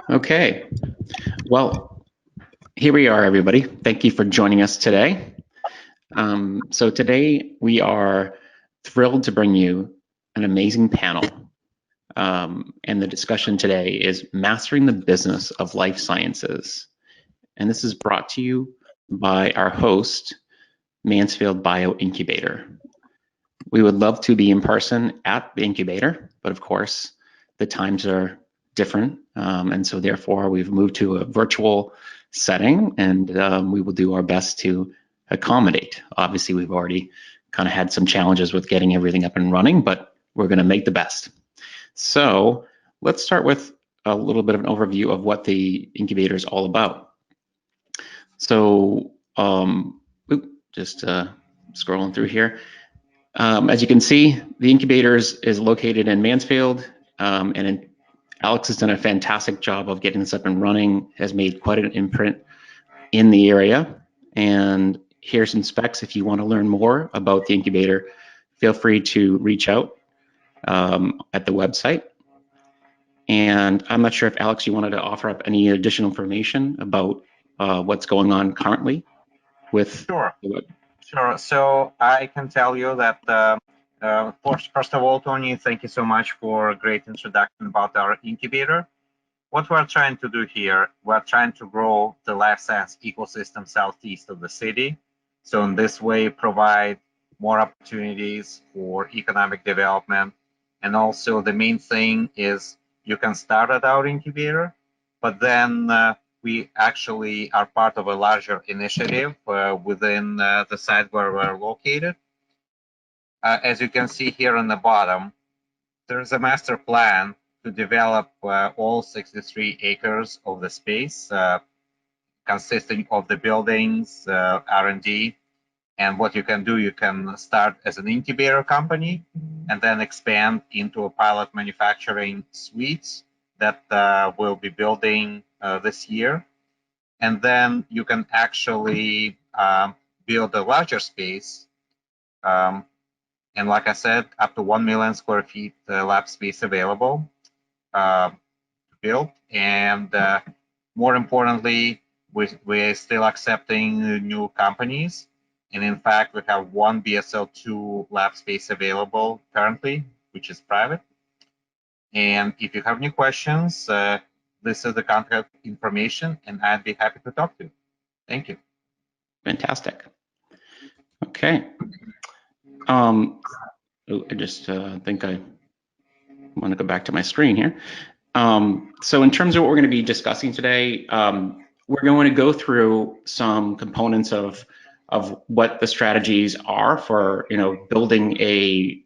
Okay, well, here we are, everybody. Thank you for joining us today. So today we are thrilled to bring you an amazing panel. And the discussion today is Mastering the Business of Life Sciences. And this is brought to you by our host, Mansfield Bio-Incubator. We would love to be in person at the incubator, but of course, the times are different. And so therefore, we've moved to a virtual setting, and we will do our best to accommodate. Obviously, we've already kind of had some challenges with getting everything up and running, but we're going to make the best. So let's start with a little bit of an overview of what the incubator is all about. So just scrolling through here. As you can see, the incubator is located in Mansfield, and Alex has done a fantastic job of getting this up and running, has made quite an imprint in the area. And here's some specs. If you want to learn more about the incubator, feel free to reach out at the website. And I'm not sure if, Alex, you wanted to offer up any additional information about what's going on currently with Sure. the web. Sure. So I can tell you that, first of all, Tony, thank you so much for a great introduction about our incubator. What we're trying to do here, we're trying to grow the life science ecosystem southeast of the city. So in this way, provide more opportunities for economic development. And also the main thing is you can start at our incubator, but then we actually are part of a larger initiative within the site where we're located. As you can see here on the bottom, there's a master plan to develop all 63 acres of the space, consisting of the buildings, R&D, and what you can do, you can start as an incubator company and then expand into a pilot manufacturing suites that we'll be building this year. And then you can actually build a larger space. And like I said, up to 1 million square feet lab space available to build. And more importantly, we're still accepting new companies. And in fact, we have one BSL-2 lab space available currently, which is private. And if you have any questions, this is the contact information, and I'd be happy to talk to you. Thank you. Fantastic. Okay. I just think I want to go back to my screen here. So in terms of what we're going to be discussing today, we're going to go through some components of what the strategies are for building a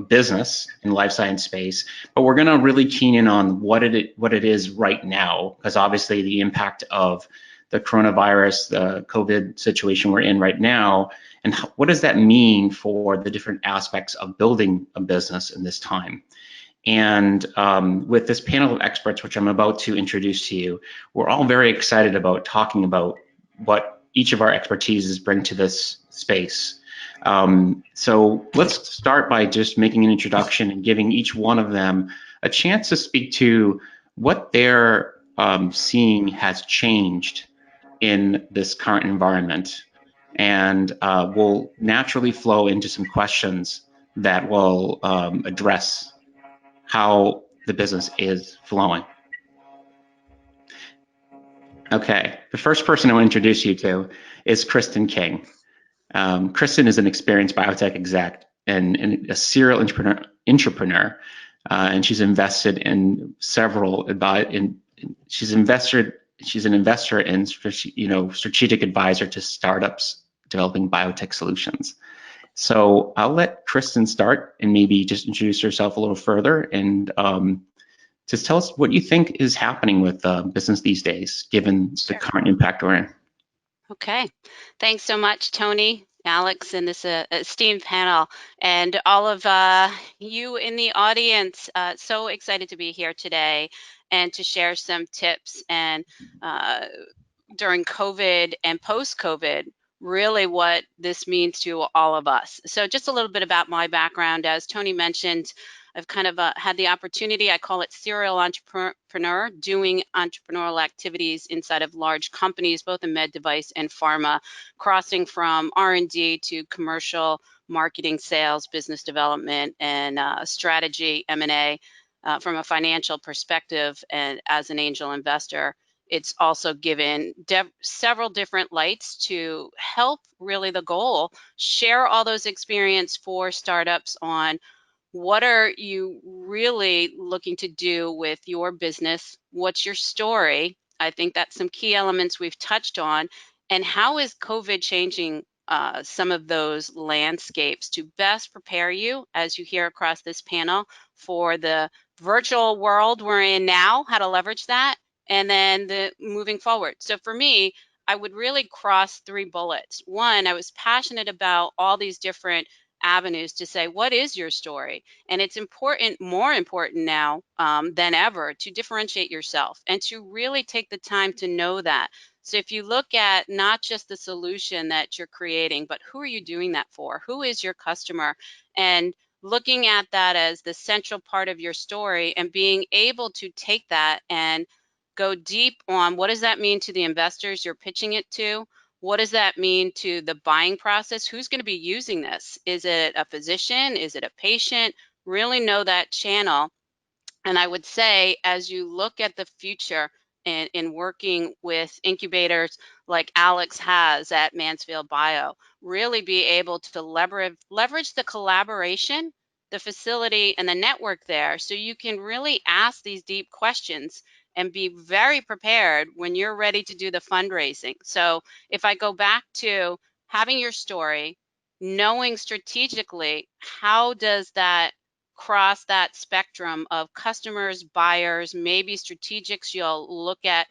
business in life science space, but we're going to really keen in on what it is right now, because obviously the impact of the coronavirus, the COVID situation we're in right now, and what does that mean for the different aspects of building a business in this time. And with this panel of experts, which I'm about to introduce to you, we're all very excited about talking about what each of our expertises bring to this space. So let's start by just making an introduction and giving each one of them a chance to speak to what they're seeing has changed in this current environment. And we'll naturally flow into some questions that will address how the business is flowing. Okay, the first person I want to introduce you to is Christen King. Christen is an experienced biotech exec and a serial entrepreneur, and she's invested in several. She's an investor in strategic advisor to startups developing biotech solutions. So I'll let Christen start and maybe just introduce herself a little further and just tell us what you think is happening with business these days, given the current impact we're in. Okay, thanks so much, Tony, Alex, and this esteemed panel, and all of you in the audience. So excited to be here today and to share some tips and during COVID and post-COVID, really what this means to all of us. So just a little bit about my background. As Tony mentioned, I've kind of had the opportunity, I call it serial entrepreneur, doing entrepreneurial activities inside of large companies, both in med device and pharma, crossing from R&D to commercial marketing, sales, business development, and strategy, M&A. From a financial perspective and as an angel investor, it's also given several different lights to help really the goal, share all those experience for startups on what are you really looking to do with your business? What's your story? I think that's some key elements we've touched on. And how is COVID changing some of those landscapes to best prepare you, as you hear across this panel, for the virtual world we're in now, how to leverage that, and then the moving forward. So for me, I would really cross 3 bullets. One, I was passionate about all these different avenues to say, what is your story? And it's important, more important now than ever, to differentiate yourself and to really take the time to know that. So if you look at not just the solution that you're creating, but who are you doing that for? Who is your customer? And looking at that as the central part of your story and being able to take that and go deep on what does that mean to the investors you're pitching it to? What does that mean to the buying process? Who's going to be using this? Is it a physician? Is it a patient? Really know that channel. And I would say, as you look at the future in working with incubators like Alex has at Mansfield Bio, really be able to leverage the collaboration, the facility, and the network there, so you can really ask these deep questions and be very prepared when you're ready to do the fundraising. So if I go back to having your story, knowing strategically, how does that cross that spectrum of customers, buyers, maybe strategics you'll look at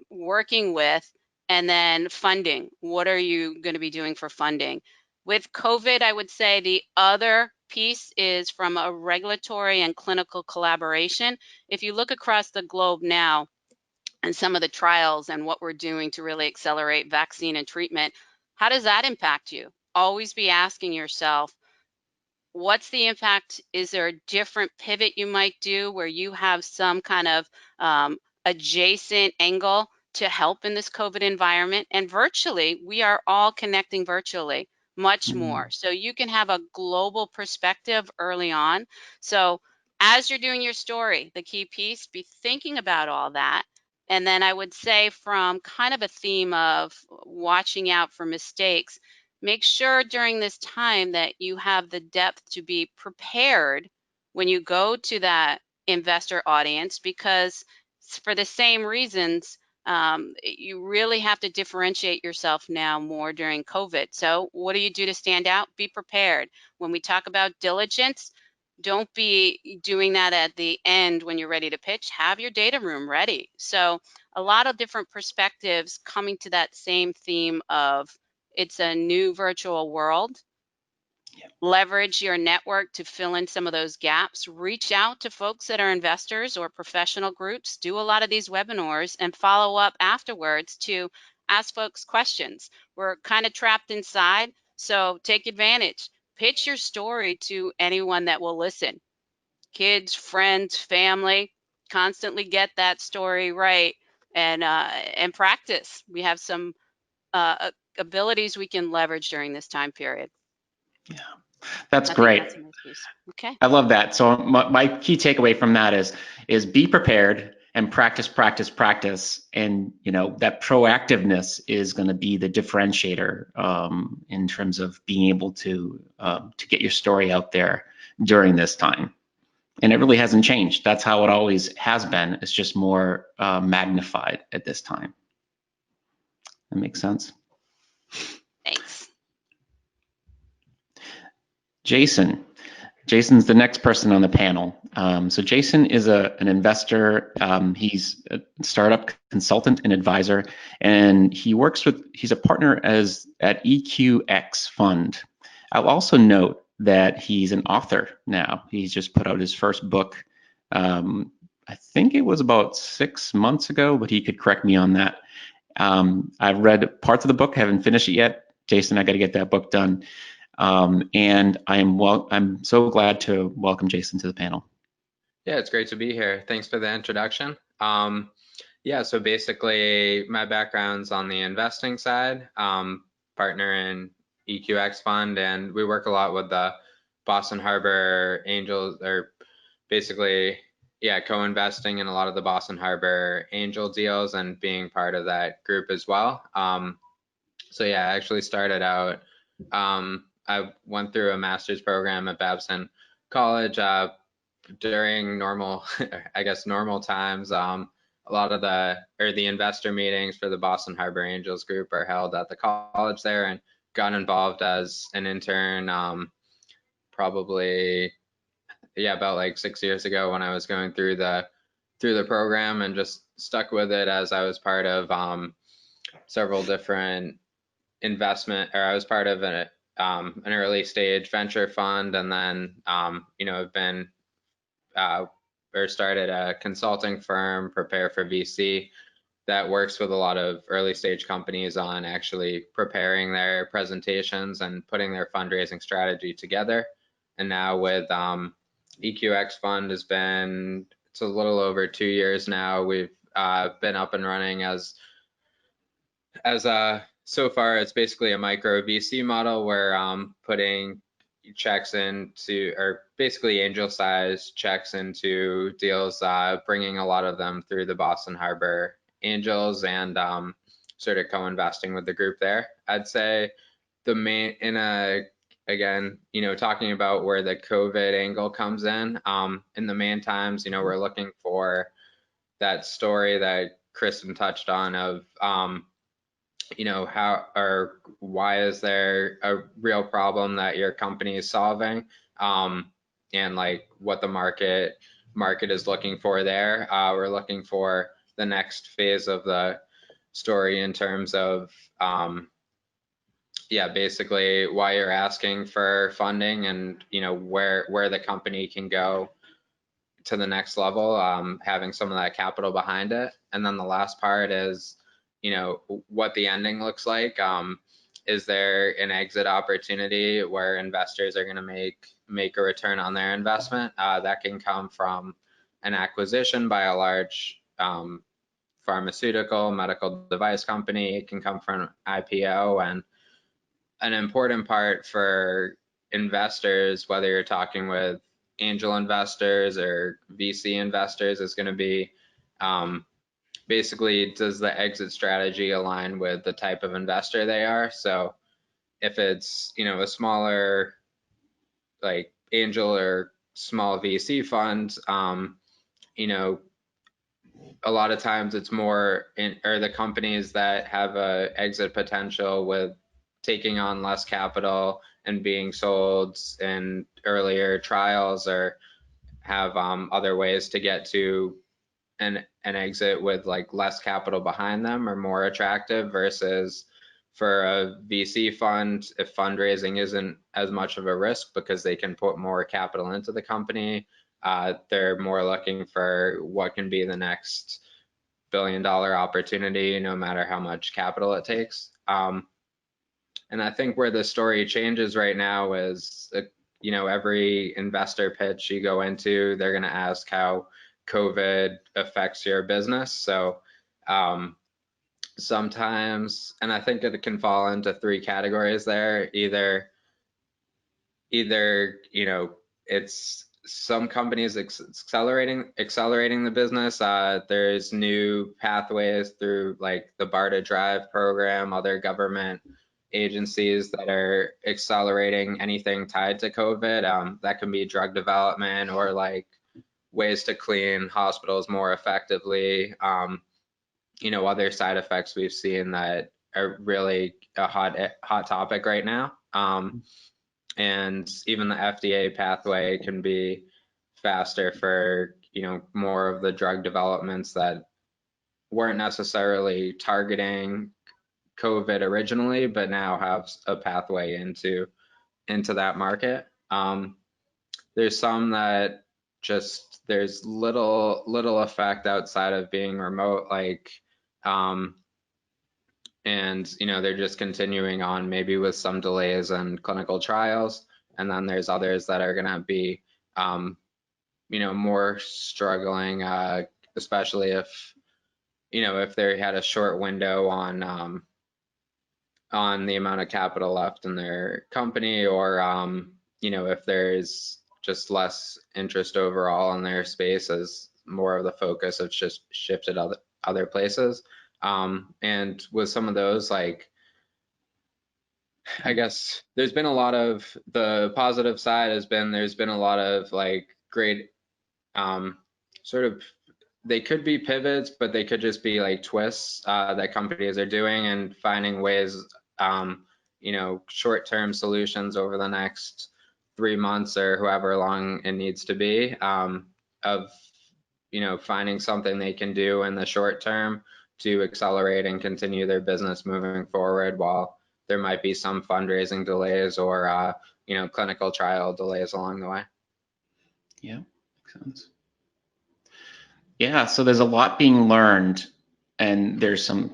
working with, and then funding. What are you going to be doing for funding? With COVID, I would say the other piece is from a regulatory and clinical collaboration. If you look across the globe now and some of the trials and what we're doing to really accelerate vaccine and treatment, how does that impact you? Always be asking yourself, what's the impact? Is there a different pivot you might do where you have some kind of adjacent angle to help in this COVID environment? And virtually, we are all connecting virtually much more. So you can have a global perspective early on. So as you're doing your story, the key piece, be thinking about all that. And then I would say, from kind of a theme of watching out for mistakes, make sure during this time that you have the depth to be prepared when you go to that investor audience, because for the same reasons, you really have to differentiate yourself now more during COVID. So what do you do to stand out? Be prepared. When we talk about diligence, don't be doing that at the end when you're ready to pitch. Have your data room ready. So a lot of different perspectives coming to that same theme of it's a new virtual world. Yeah. Leverage your network to fill in some of those gaps. Reach out to folks that are investors or professional groups. Do a lot of these webinars and follow up afterwards to ask folks questions. We're kind of trapped inside, so take advantage. Pitch your story to anyone that will listen. Kids, friends, family. Constantly get that story right and practice. We have some abilities we can leverage during this time period. Yeah, that's great. That's a nice piece. Okay. I love that. So my key takeaway from that is be prepared and practice, practice, practice. And that proactiveness is going to be the differentiator in terms of being able to get your story out there during this time. And it really hasn't changed. That's how it always has been. It's just more magnified at this time. That makes sense. Thanks. Jason's the next person on the panel. So Jason is an investor. He's a startup consultant and advisor, and he's a partner at EQX Fund. I'll also note that he's an author now. He's just put out his first book. I think it was about 6 months ago, but he could correct me on that. I've read parts of the book, haven't finished it yet. Jason, I got to get that book done. And I'm so glad to welcome Jason to the panel. Yeah, it's great to be here. Thanks for the introduction. Yeah, so basically my background's on the investing side, partner in EQX Fund, and we work a lot with the Boston Harbor Angels, or basically, yeah, co-investing in a lot of the Boston Harbor Angel deals and being part of that group as well. So yeah, I actually started out, I went through a master's program at Babson College during normal, I guess normal times. A lot of the investor meetings for the Boston Harbor Angels group are held at the college there, and got involved as an intern probably, yeah, about like 6 years ago when I was going through the program, and just stuck with it as I was part of several different I was part of an early stage venture fund, and then I've been or started a consulting firm, Prepare for VC, that works with a lot of early stage companies on actually preparing their presentations and putting their fundraising strategy together. And now with EQX Fund it's a little over 2 years now. We've been up and running as so far it's basically a micro VC model where putting checks into, or basically angel size checks into deals, bringing a lot of them through the Boston Harbor Angels, and sort of co-investing with the group there. I'd say the main, again, talking about where the COVID angle comes in the main times, we're looking for that story that Christen touched on of how or why is there a real problem that your company is solving, and like what the market is looking for there. We're looking for the next phase of the story in terms of basically why you're asking for funding, and where the company can go to the next level, having some of that capital behind it. And then the last part is what the ending looks like. Is there an exit opportunity where investors are going to make a return on their investment? That can come from an acquisition by a large pharmaceutical, medical device company. It can come from IPO. And an important part for investors, whether you're talking with angel investors or VC investors, is going to be basically, does the exit strategy align with the type of investor they are? So if it's a smaller like angel or small VC fund, a lot of times it's more the companies that have a exit potential with taking on less capital and being sold in earlier trials, or have other ways to get to an exit with like less capital behind them, are more attractive, versus for a VC fund, if fundraising isn't as much of a risk because they can put more capital into the company, they're more looking for what can be the next billion-dollar opportunity, no matter how much capital it takes. And I think where the story changes right now is, every investor pitch you go into, they're going to ask how COVID affects your business. So sometimes, and I think it can fall into three categories there. Either it's some companies accelerating the business. There's new pathways through like the BARDA Drive program, other government agencies that are accelerating anything tied to COVID. That can be drug development, or like ways to clean hospitals more effectively. Other side effects we've seen that are really a hot topic right now. And even the FDA pathway can be faster for more of the drug developments that weren't necessarily targeting COVID originally, but now have a pathway into that market. There's some that just there's little effect outside of being remote, like and they're just continuing on, maybe with some delays in clinical trials. And then there's others that are going to be more struggling, especially if if they had a short window on the amount of capital left in their company, or if there's just less interest overall in their space, as more of the focus has just shifted other places. And with some of those, like, I guess there's been a lot of, the positive side has been, there's been a lot of like great sort of, they could be pivots, but they could just be like twists that companies are doing and finding ways, short-term solutions over the next 3 months or however long it needs to be, of finding something they can do in the short term to accelerate and continue their business moving forward, while there might be some fundraising delays or clinical trial delays along the way. Yeah, makes sense. Yeah, so there's a lot being learned, and there's some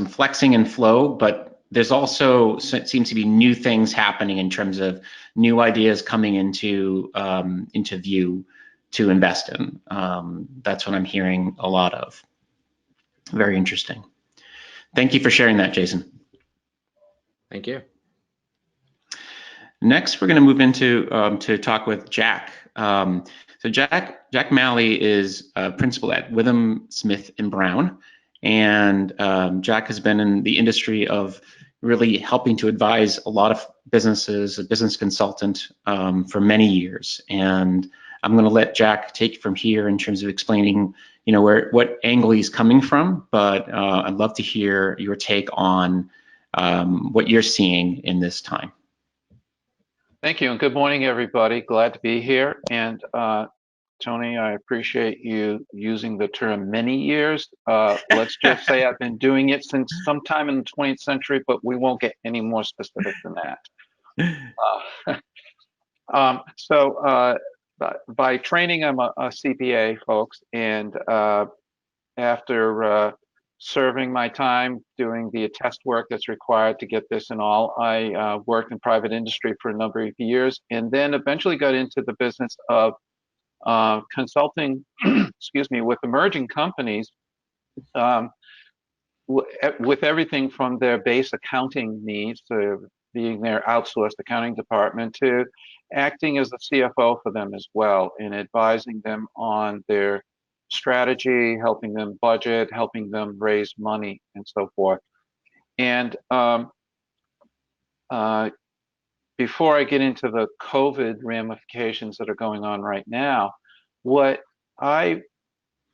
flexing and flow, but there's also, so it seems to be new things happening in terms of new ideas coming into view to invest in. That's what I'm hearing a lot of. Very interesting. Thank you for sharing that, Jason. Thank you. Next, we're going to move into to talk with Jack. So Jack Malley is a principal at Witham Smith & Brown, and Jack has been in the industry of really helping to advise a lot of businesses, a business consultant for many years. And I'm going to let Jack take it from here in terms of explaining, what angle he's coming from. But I'd love to hear your take on what you're seeing in this time. Thank you, and good morning, everybody. Glad to be here. And Tony, I appreciate you using the term many years. Let's just say I've been doing it since sometime in the 20th century, but we won't get any more specific than that. So by training, I'm a CPA, folks, and after serving my time doing the attest work that's required to get this and all, I worked in private industry for a number of years, and then eventually got into the business of consulting, excuse me, with emerging companies, with everything from their base accounting needs to being their outsourced accounting department to acting as the CFO for them as well, and advising them on their strategy, helping them budget, helping them raise money, and so forth. And before I get into the COVID ramifications that are going on right now, what I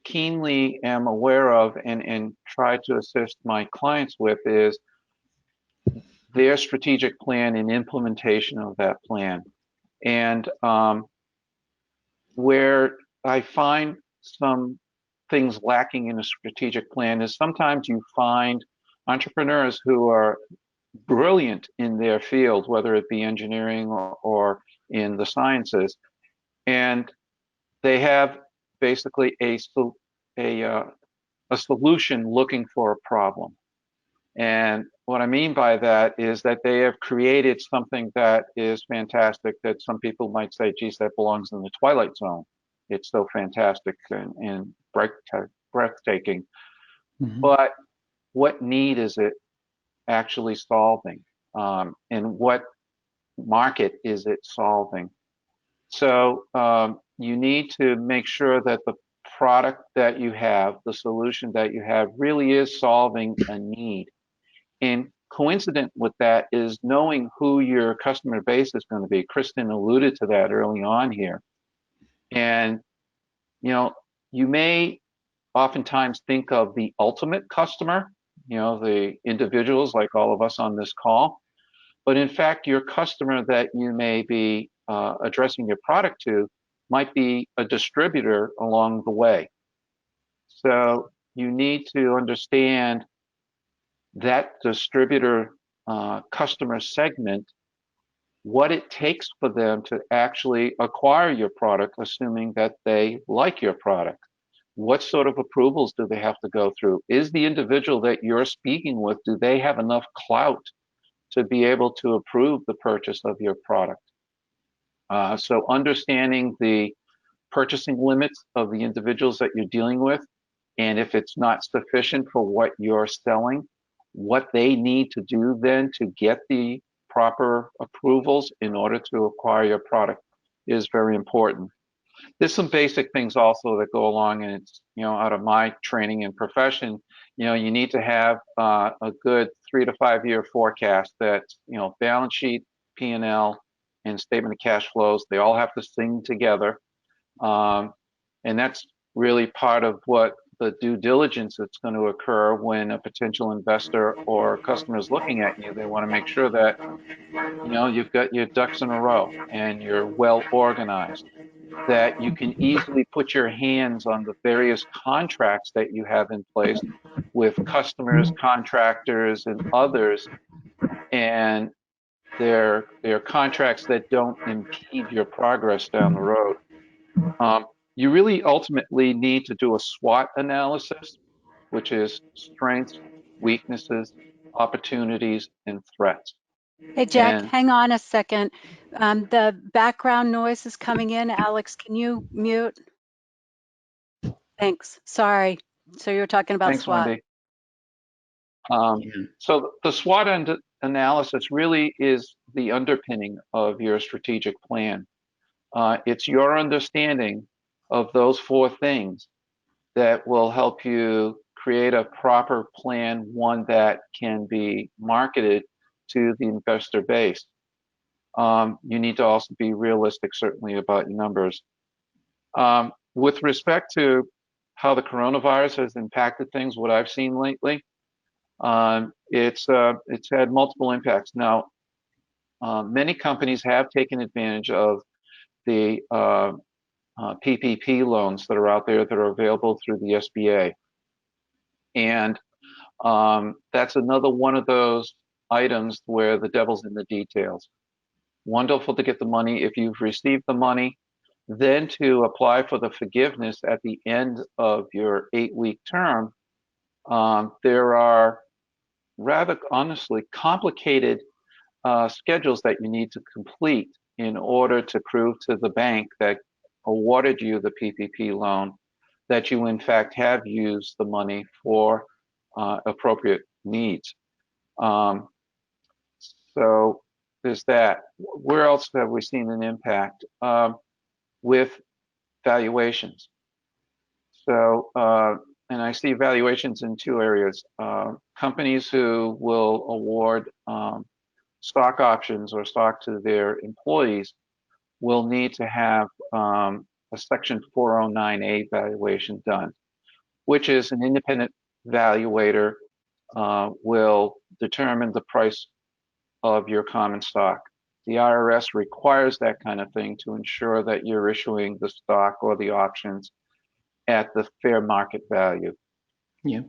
keenly am aware of and try to assist my clients with is their strategic plan and implementation of that plan. And where I find some things lacking in a strategic plan is sometimes you find entrepreneurs who are brilliant in their field, whether it be engineering or in the sciences, and they have basically a solution looking for a problem. And what I mean by that is that they have created something that is fantastic, that some people might say, geez, that belongs in the Twilight Zone. It's so fantastic and breathtaking. Mm-hmm. But what need is it actually solving? And what market is it solving? So you need to make sure that the product that you have, the solution that you have, really is solving a need. And coincident with that is knowing who your customer base is going to be. Christen alluded to that early on here. And, you may oftentimes think of the ultimate customer, the individuals like all of us on this call. But in fact, your customer that you may be addressing your product to might be a distributor along the way. So you need to understand that distributor customer segment, what it takes for them to actually acquire your product, assuming that they like your product. What sort of approvals do they have to go through? Is the individual that you're speaking with, do they have enough clout to be able to approve the purchase of your product? So understanding the purchasing limits of the individuals that you're dealing with, and if it's not sufficient for what you're selling, what they need to do then to get the proper approvals in order to acquire your product is very important. There's some basic things also that go along, and it's, out of my training and profession, you need to have a good 3 to 5 year forecast that, balance sheet, P&L, and statement of cash flows, they all have to sing together. And that's really part of what the due diligence that's going to occur when a potential investor or customer is looking at you. They want to make sure that, you've got your ducks in a row and you're well organized, that you can easily put your hands on the various contracts that you have in place with customers, contractors, and others, and they're contracts that don't impede your progress down the road. You really ultimately need to do a SWOT analysis, which is strengths, weaknesses, opportunities, and threats. Hey, Jack, And hang on a second. The background noise is coming in. Alex, can you mute? Thanks. Sorry. So you were talking about thanks, SWOT. Wendy. So the SWOT analysis really is the underpinning of your strategic plan. It's your understanding of those 4 things that will help you create a proper plan, one that can be marketed to the investor base. You need to also be realistic, certainly, about your numbers. With respect to how the coronavirus has impacted things, what I've seen lately, it's had multiple impacts. Now, many companies have taken advantage of the PPP loans that are out there that are available through the SBA. And that's another one of those items where the devil's in the details. Wonderful to get the money if you've received the money, then to apply for the forgiveness at the end of your 8-week term. There are rather honestly complicated schedules that you need to complete in order to prove to the bank that awarded you the PPP loan that you in fact have used the money for appropriate needs. So there's that. Where else have we seen an impact? With valuations. So, and I see valuations in 2 areas. Companies who will award stock options or stock to their employees will need to have a Section 409A valuation done, which is an independent valuator will determine the price of your common stock. The IRS requires that kind of thing to ensure that you're issuing the stock or the options at the fair market value. Yeah.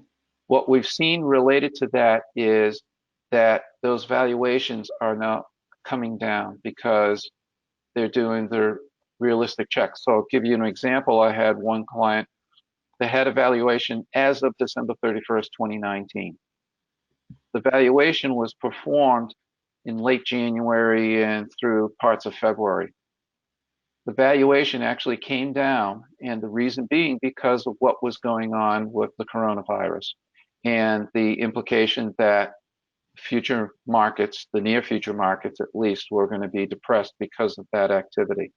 What we've seen related to that is that those valuations are now coming down because they're doing their realistic checks. So I'll give you an example. I had one client that had a valuation as of December 31st, 2019. The valuation was performed in late January and through parts of February. The valuation actually came down, and the reason being because of what was going on with the coronavirus and the implication that future markets, the near future markets at least, were going to be depressed because of that activity.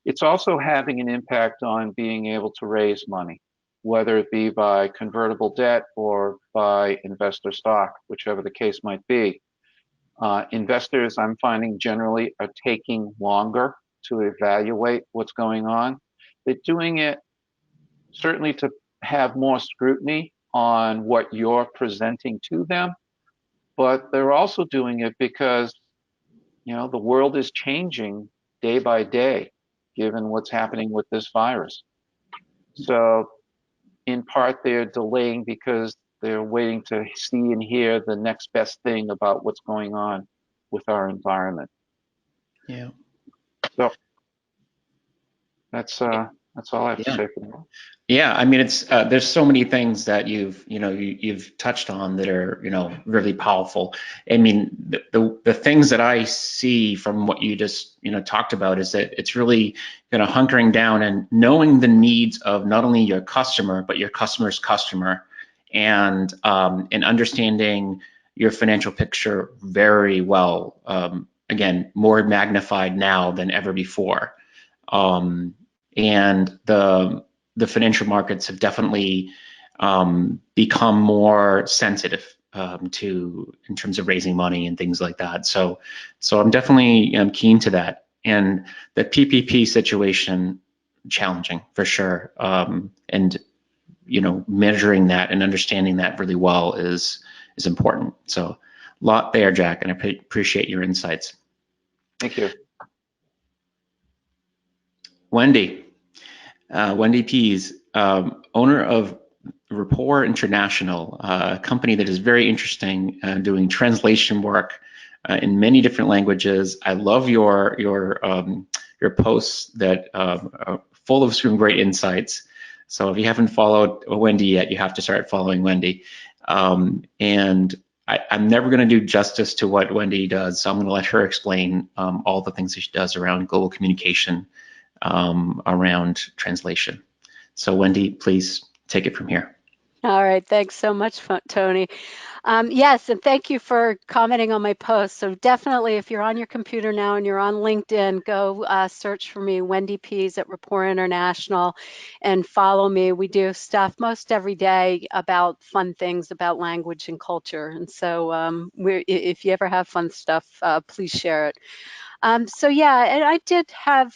It's also having an impact on being able to raise money, whether it be by convertible debt or by investor stock, whichever the case might be. Investors, I'm finding, generally are taking longer to evaluate what's going on. They're doing it certainly to have more scrutiny on what you're presenting to them, but they're also doing it because, the world is changing day by day, given what's happening with this virus. So in part, they're delaying because they're waiting to see and hear the next best thing about what's going on with our environment. Yeah. So that's all I have to say for now. Yeah, I mean, it's there's so many things that you've touched on that are really powerful. I mean, the things that I see from what you just talked about is that it's really hunkering down and knowing the needs of not only your customer but your customer's customer, and understanding your financial picture very well. Again, more magnified now than ever before, and the financial markets have definitely become more sensitive in terms of raising money and things like that. So I'm definitely keen to that. And the PPP situation, challenging for sure. And measuring that and understanding that really well is important. So a lot there, Jack, and I appreciate your insights. Thank you. Wendy Pease, owner of Rapport International, a company that is very interesting, doing translation work in many different languages. I love your posts that are full of some great insights. So if you haven't followed Wendy yet, you have to start following Wendy. And I'm never going to do justice to what Wendy does, so I'm going to let her explain all the things that she does around global communication, around translation. So Wendy, please take it from here. All right, thanks so much, Tony. Yes, and thank you for commenting on my post. So definitely, if you're on your computer now and you're on LinkedIn, go search for me, Wendy Pease at Rapport International, and follow me. We do stuff most every day about fun things about language and culture. And so if you ever have fun stuff, please share it. So yeah, and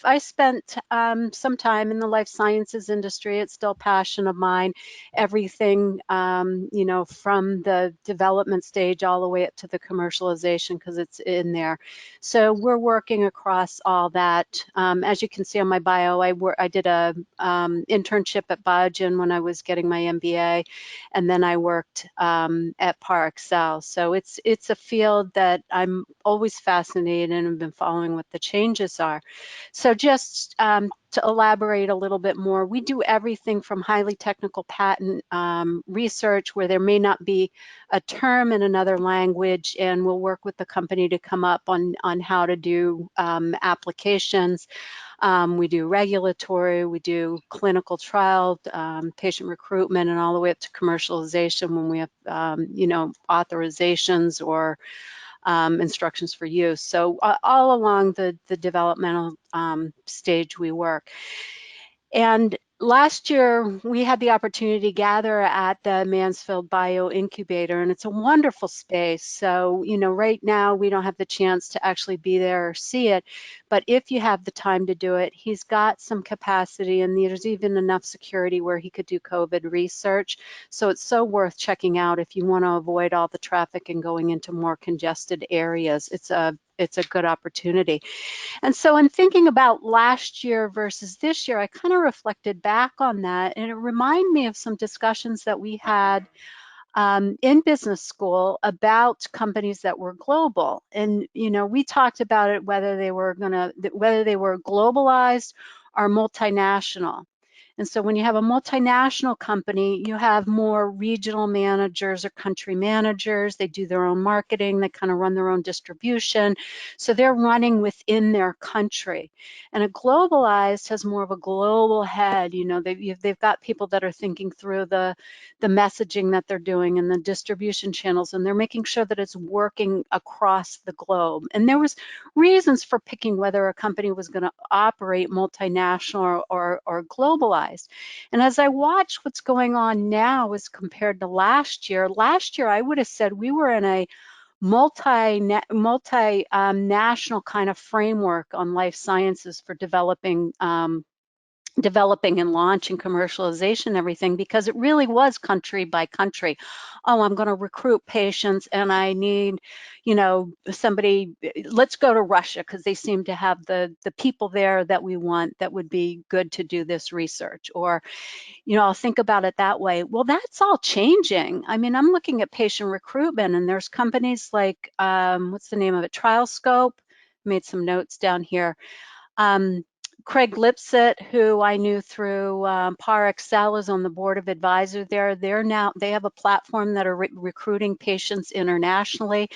I spent some time in the life sciences industry. It's still a passion of mine. Everything, from the development stage all the way up to the commercialization, because it's in there. So we're working across all that. As you can see on my bio, I did a internship at Biogen when I was getting my MBA, and then I worked at Par Excel. So it's a field that I'm always fascinated and have been following what the changes are. So just to elaborate a little bit more, we do everything from highly technical patent research where there may not be a term in another language, and we'll work with the company to come up on how to do applications. We do regulatory, we do clinical trial, patient recruitment, and all the way up to commercialization when we have, authorizations or instructions for use. So all along the developmental stage we work. And last year, we had the opportunity to gather at the Mansfield Bio-Incubator, and it's a wonderful space. So, right now, we don't have the chance to actually be there or see it, but if you have the time to do it, he's got some capacity, and there's even enough security where he could do COVID research. So it's so worth checking out if you want to avoid all the traffic and going into more congested areas. It's a good opportunity. And so in thinking about last year versus this year, I kind of reflected back on that, and it reminded me of some discussions that we had in business school about companies that were global. And, we talked about it, whether they were globalized or multinational. And so when you have a multinational company, you have more regional managers or country managers. They do their own marketing. They kind of run their own distribution. So they're running within their country. And a globalized has more of a global head. They've got people that are thinking through the messaging that they're doing and the distribution channels, and they're making sure that it's working across the globe. And there was reasons for picking whether a company was going to operate multinational or globalized. And as I watch what's going on now as compared to last year I would have said we were in a multinational kind of framework on life sciences for developing and launching commercialization and everything, because it really was country by country. Oh, I'm going to recruit patients and I need, somebody, let's go to Russia because they seem to have the people there that we want that would be good to do this research. Or, I'll think about it that way. Well, that's all changing. I mean, I'm looking at patient recruitment, and there's companies like, what's the name of it? TrialScope. Made some notes down here. Craig Lipset, who I knew through Par Excel, is on the board of advisors there. They have a platform that are recruiting patients internationally.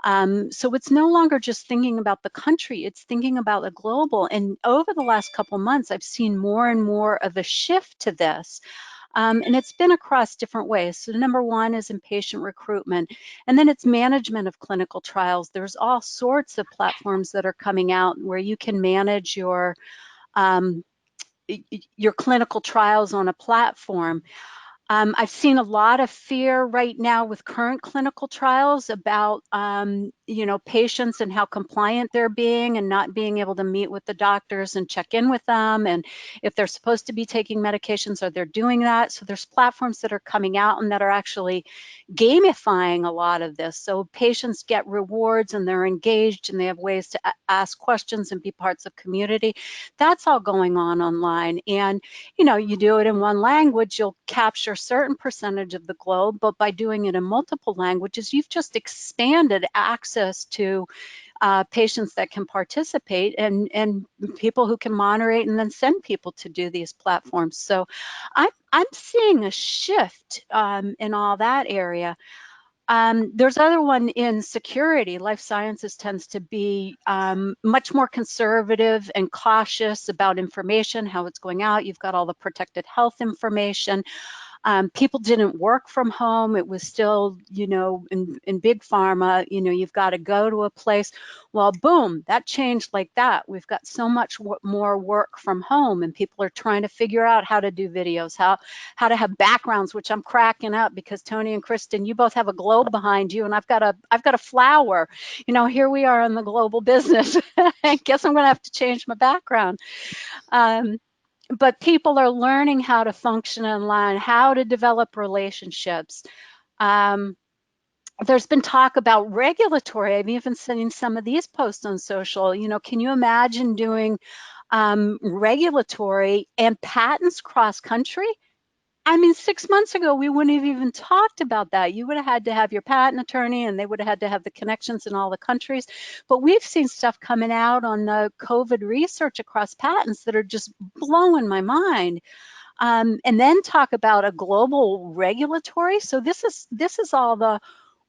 So it's no longer just thinking about the country, it's thinking about the global. And over the last couple months, I've seen more and more of a shift to this. And it's been across different ways. So number one is in patient recruitment, and then it's management of clinical trials. There's all sorts of platforms that are coming out where you can manage your clinical trials on a platform. I've seen a lot of fear right now with current clinical trials about, patients and how compliant they're being and not being able to meet with the doctors and check in with them. And if they're supposed to be taking medications, are they doing that? So there's platforms that are coming out and that are actually gamifying a lot of this. So patients get rewards and they're engaged and they have ways to ask questions and be parts of community. That's all going on online. And you do it in one language, you'll capture a certain percentage of the globe, but by doing it in multiple languages, you've just expanded access to patients that can participate and people who can moderate and then send people to do these platforms. So I'm seeing a shift in all that area. There's other one in security. Life sciences tends to be much more conservative and cautious about information, how it's going out. You've got all the protected health information. People didn't work from home. It was still, in big pharma, you've got to go to a place. Well, boom, that changed like that. We've got so much more work from home, and people are trying to figure out how to do videos, how to have backgrounds, which I'm cracking up because Tony and Christen, you both have a globe behind you, and I've got a flower. Here we are in the global business. I guess I'm going to have to change my background. But people are learning how to function online, how to develop relationships. There's been talk about regulatory. I've even seen some of these posts on social. Can you imagine doing regulatory and patents cross-country? I mean, 6 months ago, we wouldn't have even talked about that. You would have had to have your patent attorney and they would have had to have the connections in all the countries. But we've seen stuff coming out on the COVID research across patents that are just blowing my mind. And then talk about a global regulatory. So this is all the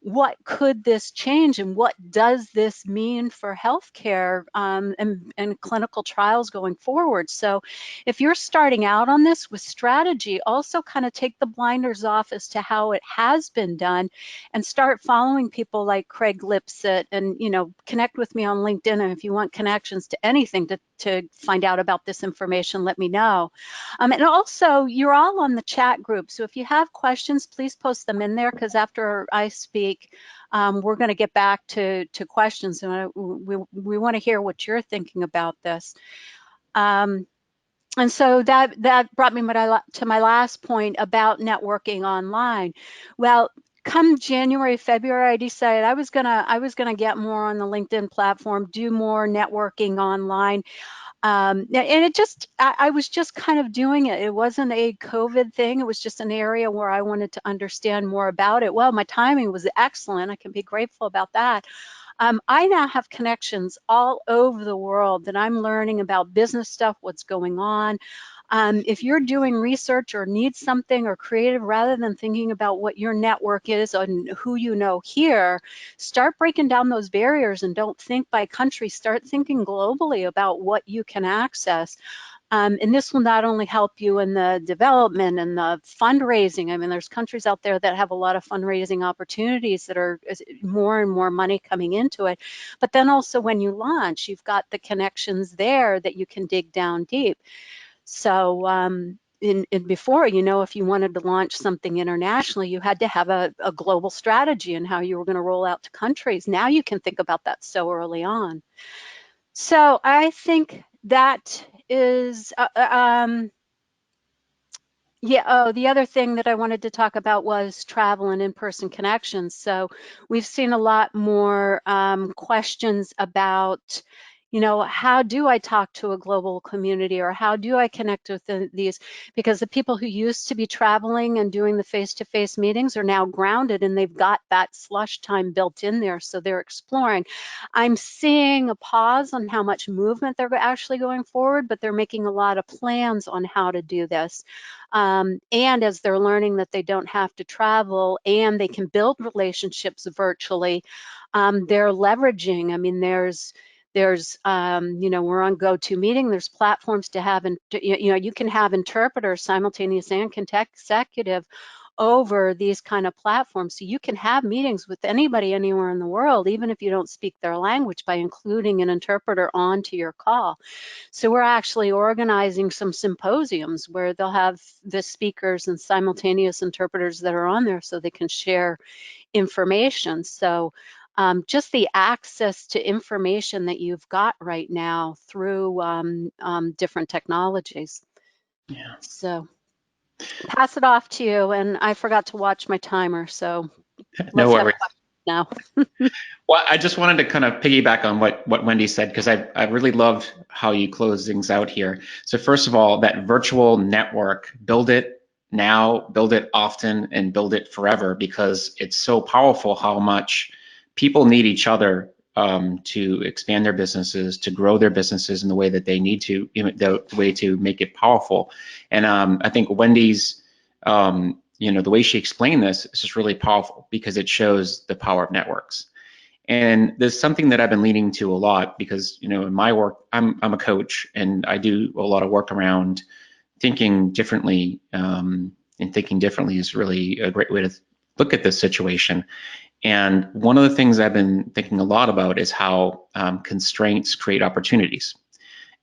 what could this change and what does this mean for healthcare and clinical trials going forward? So if you're starting out on this with strategy, also kind of take the blinders off as to how it has been done and start following people like Craig Lipset and, connect with me on LinkedIn. And if you want connections to anything to find out about this information, let me know. And also, you're all on the chat group. So if you have questions, please post them in there because after I speak, we're going to get back to questions, and we want to hear what you're thinking about this. And so that brought me to my last point about networking online. Well, come January, February, I decided I was gonna get more on the LinkedIn platform, do more networking online. And I was just kind of doing it. It wasn't a COVID thing. It was just an area where I wanted to understand more about it. Well, my timing was excellent. I can be grateful about that. I now have connections all over the world that I'm learning about business stuff, what's going on. If you're doing research or need something or creative, rather than thinking about what your network is and who you know here, start breaking down those barriers and don't think by country, start thinking globally about what you can access. And this will not only help you in the development and the fundraising. I mean, there's countries out there that have a lot of fundraising opportunities that are more and more money coming into it. But then also when you launch, you've got the connections there that you can dig down deep. So before, if you wanted to launch something internationally, you had to have a global strategy and how you were going to roll out to countries. Now you can think about that so early on. So I think that is, the other thing that I wanted to talk about was travel and in-person connections. So we've seen a lot more questions about, you know, how do I talk to a global community, or how do I connect with these? Because the people who used to be traveling and doing the face-to-face meetings are now grounded, and they've got that slush time built in there, so they're exploring. I'm seeing a pause on how much movement they're actually going forward, but they're making a lot of plans on how to do this. And as they're learning that they don't have to travel and they can build relationships virtually, they're leveraging. I mean, there's you know, we're on GoToMeeting, there's platforms to have, you know, you can have interpreters, simultaneous and consecutive, over these kind of platforms. So you can have meetings with anybody anywhere in the world, even if you don't speak their language, by including an interpreter onto your call. So we're actually organizing some symposiums where they'll have the speakers and simultaneous interpreters that are on there so they can share information. So just the access to information that you've got right now through different technologies. Yeah. So pass it off to you, and I forgot to watch my timer, so No let's have worries. questions now. Well, I just wanted to kind of piggyback on what Wendy said, because I really loved how you close things out here. So first of all, that virtual network, build it now, build it often, and build it forever, because it's so powerful how much people need each other to expand their businesses, to grow their businesses in the way that they need to, the way to make it powerful. And I think Wendy's, you know, the way she explained this is just really powerful, because it shows the power of networks. And there's something that I've been leaning to a lot, because, you know, in my work, I'm a coach, and I do a lot of work around thinking differently, and thinking differently is really a great way to look at this situation. And one of the things I've been thinking a lot about is how constraints create opportunities.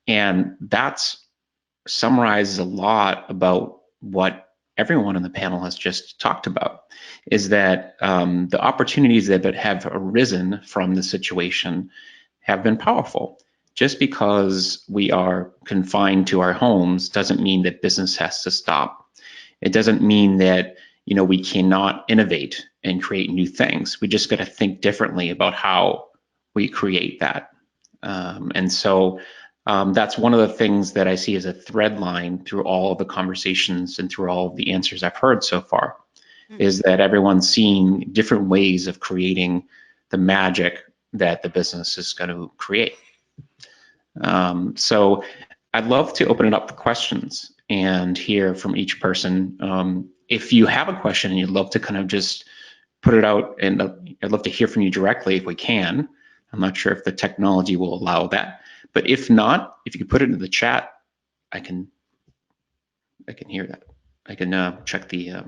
And that's summarizes a lot about what everyone on the panel has just talked about, is that the opportunities that have arisen from the situation have been powerful. Just because we are confined to our homes doesn't mean that business has to stop. It doesn't mean that, you know, we cannot innovate and create new things. We just got to think differently about how we create that. And so that's one of the things that I see as a thread line through all of the conversations and through all of the answers I've heard so far, is that everyone's seeing different ways of creating the magic that the business is going to create. So I'd love to open it up for questions and hear from each person. If you have a question and you'd love to kind of just put it out, and I'd love to hear from you directly if we can. I'm not sure if the technology will allow that, but if not, if you could put it in the chat, I can hear that. I can check the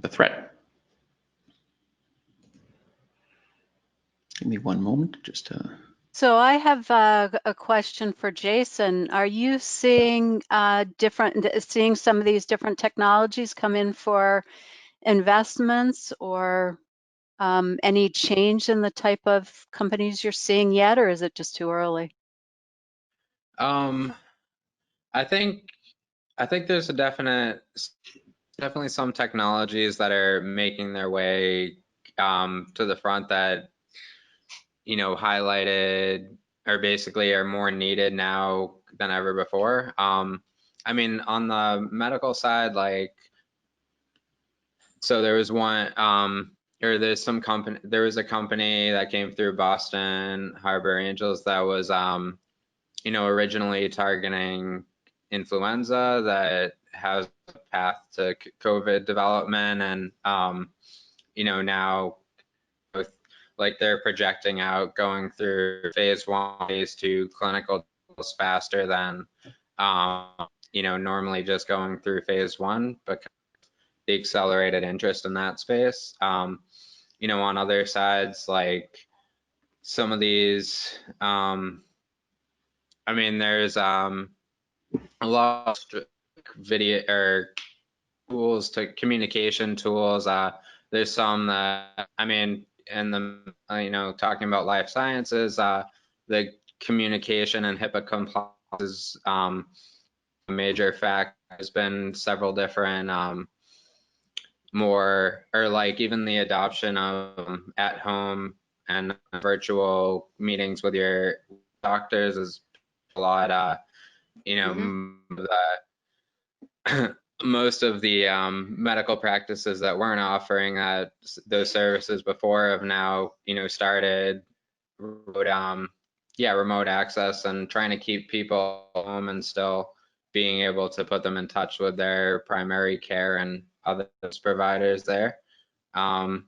thread. Give me one moment, just So I have a question for Jason. Are you seeing seeing some of these different technologies come in for investments, or any change in the type of companies you're seeing yet, or is it just too early? I think there's definitely some technologies that are making their way to the front that, you know, highlighted, or basically are more needed now than ever before. I mean, on the medical side, like, so there was one, or there's some company, there was a company that came through Boston Harbor Angels that was, you know, originally targeting influenza that has a path to COVID development, and you know, now like they're projecting out going through phase 1, phase 2 clinical trials faster than you know, normally just going through phase 1, because the accelerated interest in that space. You know, on other sides, like some of these, I mean, there's a lot of video or tools to communication tools. There's some that, I mean, in the, you know, talking about life sciences, the communication and HIPAA compliance is a major factor. There's been several different more, or like even the adoption of at home and virtual meetings with your doctors is a lot, you know, most of the medical practices that weren't offering those services before have now, you know, started remote access and trying to keep people home and still being able to put them in touch with their primary care and other providers there. And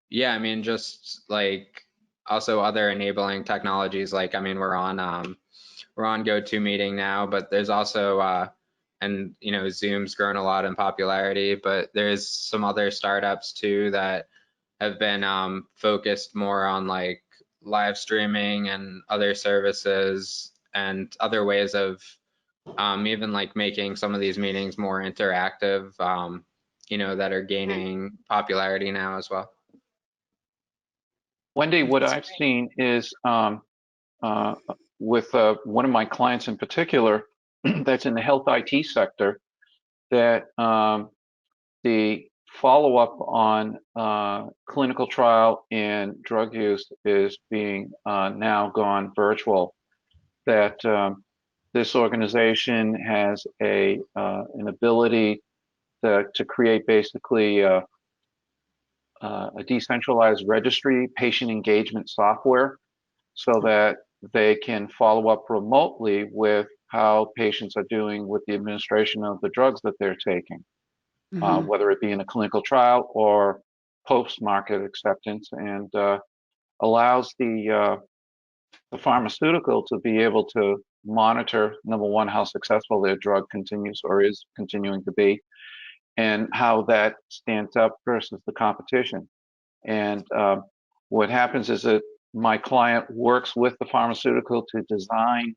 yeah, I mean, just like also other enabling technologies, like, I mean, we're on GoToMeeting now, but there's also and you know, Zoom's grown a lot in popularity, but there's some other startups too that have been focused more on like live streaming and other services and other ways of even like making some of these meetings more interactive, you know, that are gaining popularity now as well. Wendy, what I've seen is with one of my clients in particular that's in the health IT sector, that the follow-up on clinical trial and drug use is being now gone virtual. That this organization has an ability to create basically a decentralized registry, patient engagement software, so that they can follow up remotely with how patients are doing with the administration of the drugs that they're taking, whether it be in a clinical trial or post-market acceptance, and allows the pharmaceutical to be able to monitor, number one, how successful their drug continues or is continuing to be, and how that stands up versus the competition. And what happens is that my client works with the pharmaceutical to design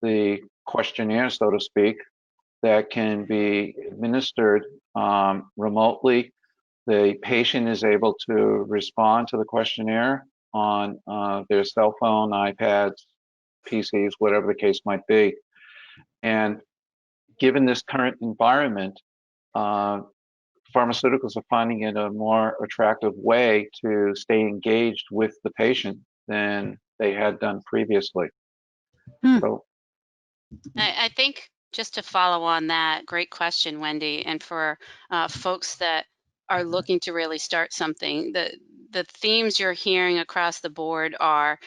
the questionnaire, so to speak, that can be administered remotely. The patient is able to respond to the questionnaire on their cell phone, iPads, PCs, whatever the case might be. And given this current environment, pharmaceuticals are finding it a more attractive way to stay engaged with the patient than they had done previously. So I think just to follow on that, great question, Wendy, and for folks that are looking to really start something, the themes you're hearing across the board are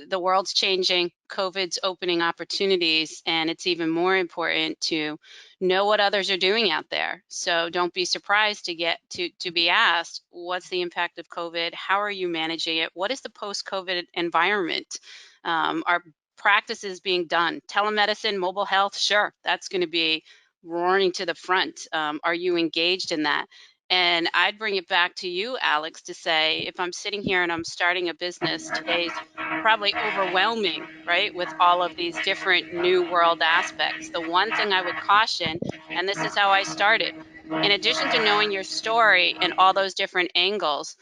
the world's changing, COVID's opening opportunities, and it's even more important to know what others are doing out there. So don't be surprised to be asked, what's the impact of COVID? How are you managing it? What is the post-COVID environment? Are practices being done? Telemedicine, mobile health, sure, that's going to be roaring to the front. Are you engaged in that? And I'd bring it back to you, Alex, to say, if I'm sitting here and I'm starting a business, today's probably overwhelming, right, with all of these different new world aspects. The one thing I would caution, and this is how I started, in addition to knowing your story and all those different angles,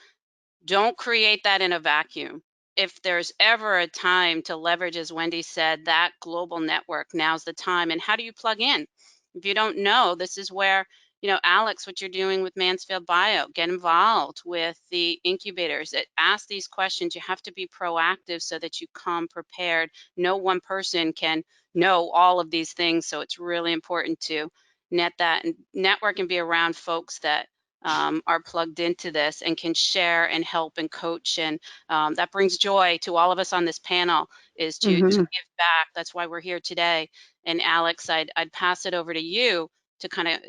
don't create that in a vacuum. If there's ever a time to leverage, as Wendy said, that global network, now's the time. And how do you plug in? If you don't know, this is where, you know, Alex, what you're doing with Mansfield Bio, get involved with the incubators, ask these questions. You have to be proactive so that you come prepared. No one person can know all of these things. So it's really important to network and be around folks that are plugged into this and can share and help and coach. And that brings joy to all of us on this panel, is to give back. That's why we're here today. And Alex, I'd pass it over to you to kind of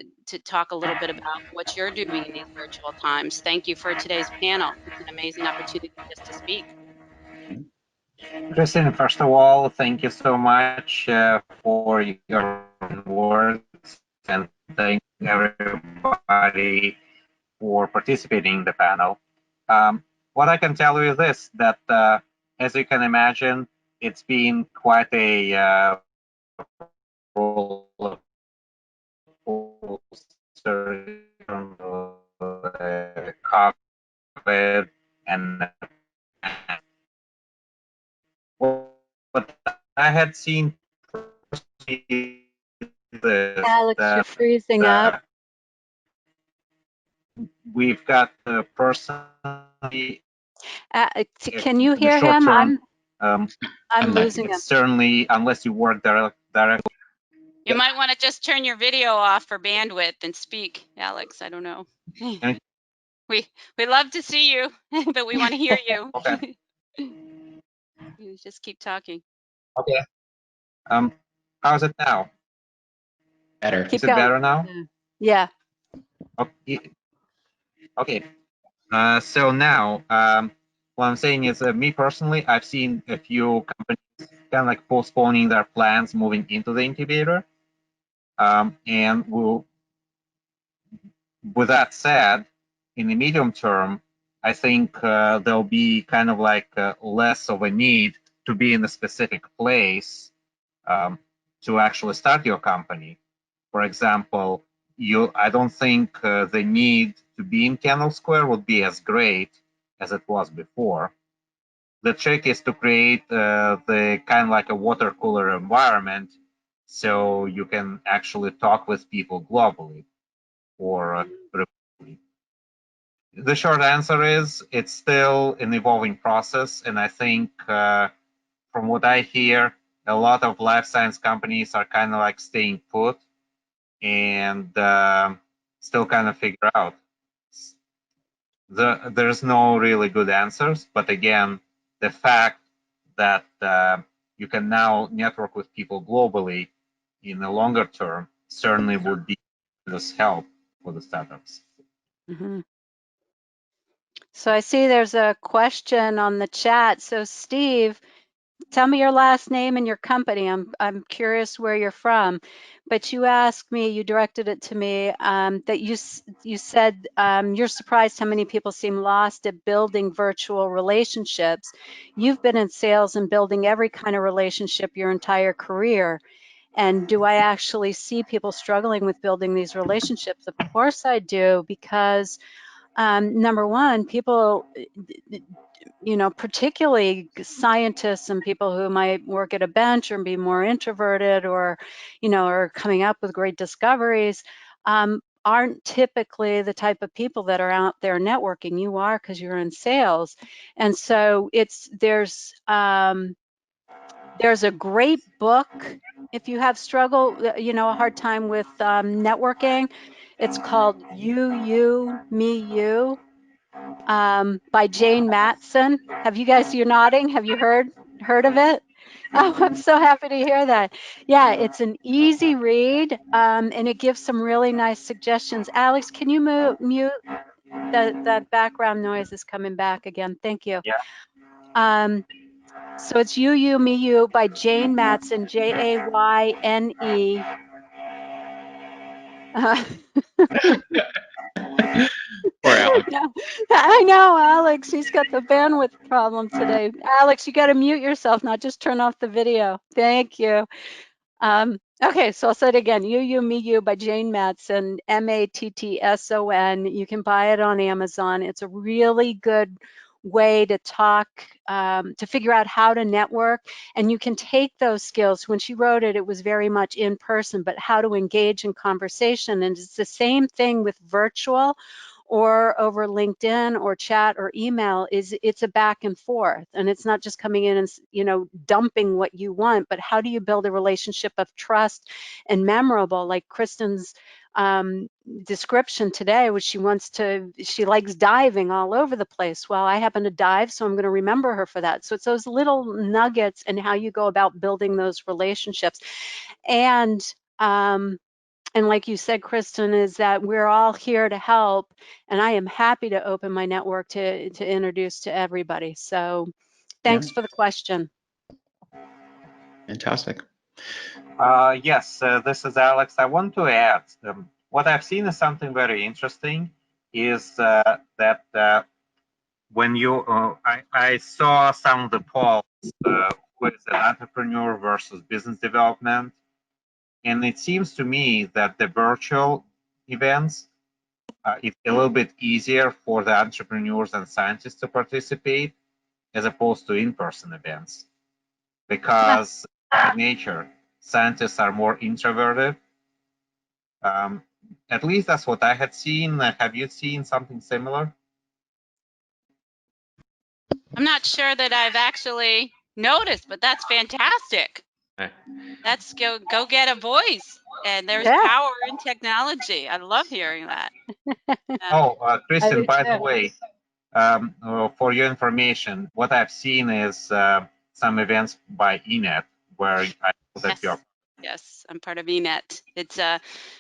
talk a little bit about what you're doing in these virtual times. Thank you for today's panel. It's an amazing opportunity just to speak. Christen, first of all, thank you so much for your words, and thank everybody for participating in the panel. What I can tell you is this, that as you can imagine, it's been quite a roller coaster, COVID, and what I had seen is Alex, you're freezing up. We've got the personally Can you in the hear short him? term, I'm I'm not losing him. it's certainly, unless you work directly. You might want to just turn your video off for bandwidth and speak, Alex. I don't know. Okay. We love to see you, but we want to hear you. Okay. You just keep talking. Okay. How's it now? better. Keep Is it going. better now? Yeah. Okay. Okay. So now, what I'm saying is, me personally, I've seen a few companies kind of like postponing their plans moving into the incubator. And with that said, in the medium term, I think there'll be kind of like less of a need to be in a specific place to actually start your company. For example, I don't think the need to be in Kendall Square would be as great as it was before. The trick is to create the kind of like a water cooler environment so you can actually talk with people globally or remotely. The short answer is it's still an evolving process, and I think from what I hear, a lot of life science companies are kind of like staying put and still kind of figure out. There's no really good answers, but again, the fact that you can now network with people globally in the longer term certainly would be this help for the startups. Mm-hmm. So I see there's a question on the chat. So Steve, tell me your last name and your company. I'm curious where you're from. But you asked me, you directed it to me, that you said you're surprised how many people seem lost at building virtual relationships. You've been in sales and building every kind of relationship your entire career. And do I actually see people struggling with building these relationships? Of course I do, because number one, people, particularly scientists and people who might work at a bench or be more introverted or, are coming up with great discoveries, aren't typically the type of people that are out there networking. You are, because you're in sales. And so there's a great book if you have a hard time with networking. It's called You, Me, You, by Jane Matson. You're nodding. Have you heard of it? Oh, I'm so happy to hear that. Yeah, it's an easy read, and it gives some really nice suggestions. Alex, can you mute that background noise is coming back again? Thank you. Yeah. So it's You, Me, You by Jane Matson, Jayne. Poor Alex. No, I know, Alex. He's got the bandwidth problem today. Alex, you got to mute yourself, not just turn off the video. Thank you. Okay, so I'll say it again. You, Me, You by Jane Matson, Mattson. You can buy it on Amazon. It's a really good way to talk, to figure out how to network. And you can take those skills. When she wrote it, it was very much in person, but how to engage in conversation. And it's the same thing with virtual or over LinkedIn or chat or email. It's a back and forth, and it's not just coming in and dumping what you want, but how do you build a relationship of trust and memorable, like Christen's description today, which she likes diving all over the place. Well, I happen to dive, so I'm going to remember her for that. So it's those little nuggets and how you go about building those relationships. And like you said, Christen, is that we're all here to help, and I am happy to open my network to introduce to everybody. So thanks for the question. Fantastic. Yes, this is Alex. I want to add, what I've seen is something very interesting, is that when I saw some of the polls with an entrepreneur versus business development, and it seems to me that the virtual events, it's a little bit easier for the entrepreneurs and scientists to participate as opposed to in-person events, because by nature, scientists are more introverted. At least that's what I had seen. Have you seen something similar? I'm not sure that I've actually noticed, but that's fantastic. Okay. That's go get a voice. And there's Yeah. power in technology. I love hearing that. Oh, I Christen, do by the too. way, for your information, what I've seen is some events by ENET where I know that you're. Yes, I'm part of ENET. It's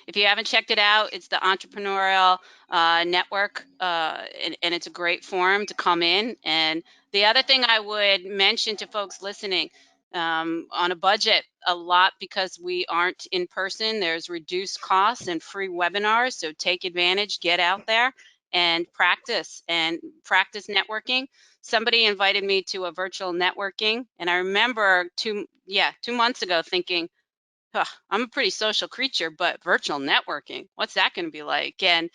if you haven't checked it out, it's the entrepreneurial network, and it's a great forum to come in. And the other thing I would mention to folks listening, on a budget a lot, because we aren't in person, there's reduced costs and free webinars. So take advantage, get out there and practice networking. Somebody invited me to a virtual networking, and I remember 2 months ago thinking, "Huh, I'm a pretty social creature, but virtual networking, what's that going to be like?" And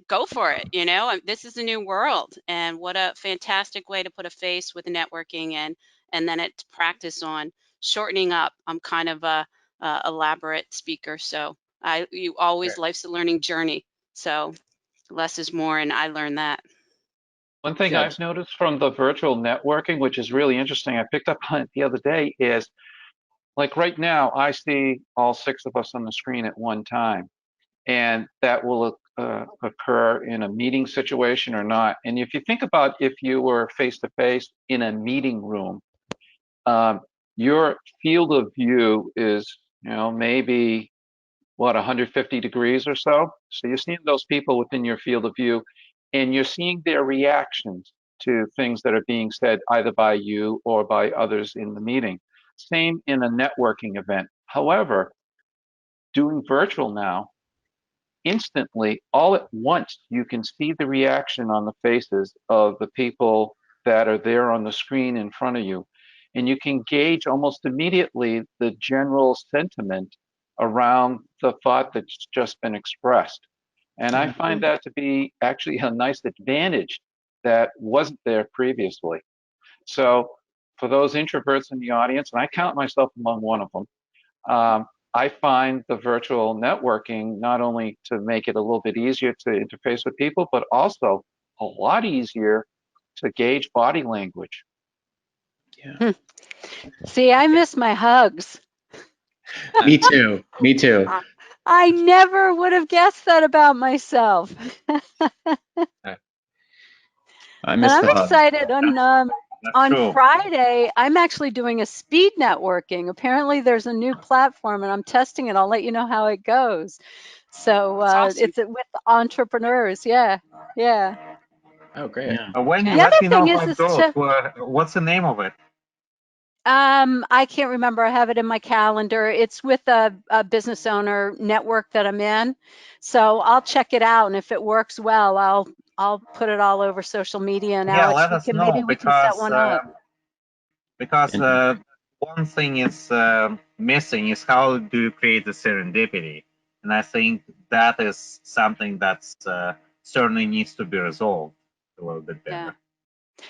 go for it. This is a new world, and what a fantastic way to put a face with networking, and then it's practice on shortening up. I'm kind of a elaborate speaker, so life's a learning journey. So less is more, and I learned that. One thing Good. I've noticed from the virtual networking, which is really interesting, I picked up on it the other day, is like right now, I see all 6 of us on the screen at one time, and that will occur in a meeting situation or not. And if you think about if you were face to face in a meeting room, your field of view is, maybe what, 150 degrees or so. So you're seeing those people within your field of view, and you're seeing their reactions to things that are being said either by you or by others in the meeting. Same in a networking event. However, doing virtual now, instantly, all at once, you can see the reaction on the faces of the people that are there on the screen in front of you. And you can gauge almost immediately the general sentiment around the thought that's just been expressed. And I find that to be actually a nice advantage that wasn't there previously. So for those introverts in the audience, and I count myself among one of them, I find the virtual networking not only to make it a little bit easier to interface with people, but also a lot easier to gauge body language. Yeah. See, I miss my hugs. Me too. Me too. I never would have guessed that about myself. I And miss I'm the hug. excited That's on true. Friday, I'm actually doing a speed networking. Apparently there's a new platform and I'm testing it. I'll let you know how it goes. So That's awesome. it's with entrepreneurs. Yeah. Oh, great. Yeah. Wendy, The let other me know thing how is, it goes. What's the name of it? I can't remember. I have it in my calendar. It's with a business owner network that I'm in. So I'll check it out. And if it works well, I'll put it all over social media. And Yeah, Alex, let us know maybe we can set one up. because And one thing is missing is how do you create the serendipity, and I think that is something that's certainly needs to be resolved a little bit better. Yeah.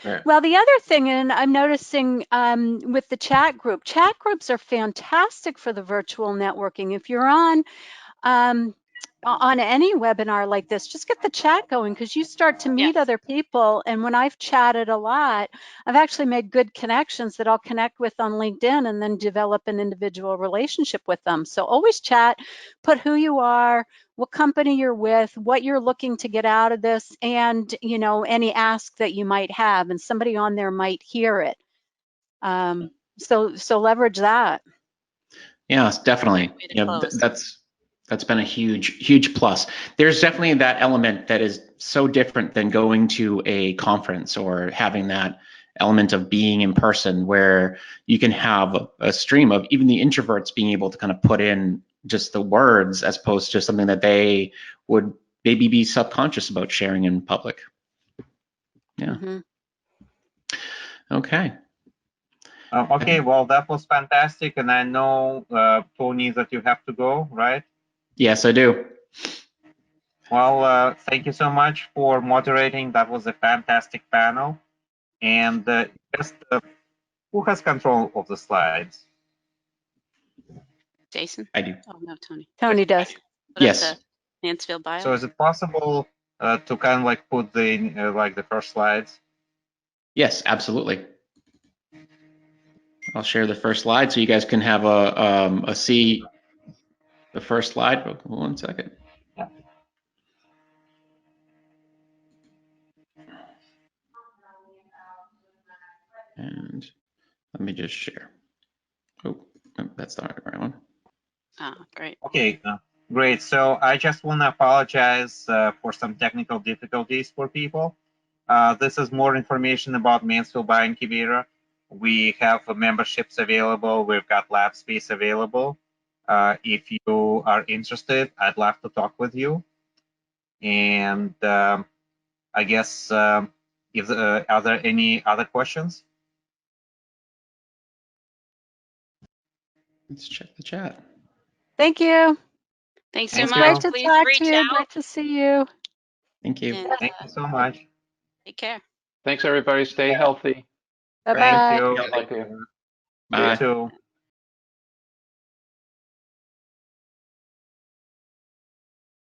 right. Well, the other thing, and I'm noticing with the chat groups are fantastic for the virtual networking. If you're on any webinar like this, just get the chat going because you start to meet Yes. other people. And when I've chatted a lot, I've actually made good connections that I'll connect with on LinkedIn and then develop an individual relationship with them. So always chat, put who you are, what company you're with, what you're looking to get out of this, and any ask that you might have, and somebody on there might hear it. So leverage that. Yes, definitely. Way to Yeah, close. that's been a huge plus. There's definitely that element that is so different than going to a conference or having that element of being in person where you can have a stream of even the introverts being able to kind of put in just the words as opposed to something that they would maybe be subconscious about sharing in public. Yeah. Mm-hmm. Okay. Okay, well, that was fantastic, and I know, Tony, that you have to go, right? Yes, I do. Well, thank you so much for moderating. That was a fantastic panel. And just who has control of the slides? Jason? I do. Oh, no, Tony. Tony does. Put up Yes. the Mansfield Bio. So is it possible to kind of like put the the first slides? Yes, absolutely. I'll share the first slide so you guys can have a see the first slide. 1 second. Yeah. And let me just share. Oh, that's not the right one. Oh, great. Okay, great. So I just want to apologize for some technical difficulties for people. This is more information about Mansfield Bio-Incubator. We have memberships available. We've got lab space available. If you are interested, I'd love to talk with you. And I guess, if are there any other questions? Let's check the chat. Thank you. Thanks so Thank much. you. Great to Please talk to reach you. out Great to see you. Thank you. and Thank you so much. take care. Thanks, everybody. Stay healthy. Bye Thank bye. you. Like you. You Bye. too.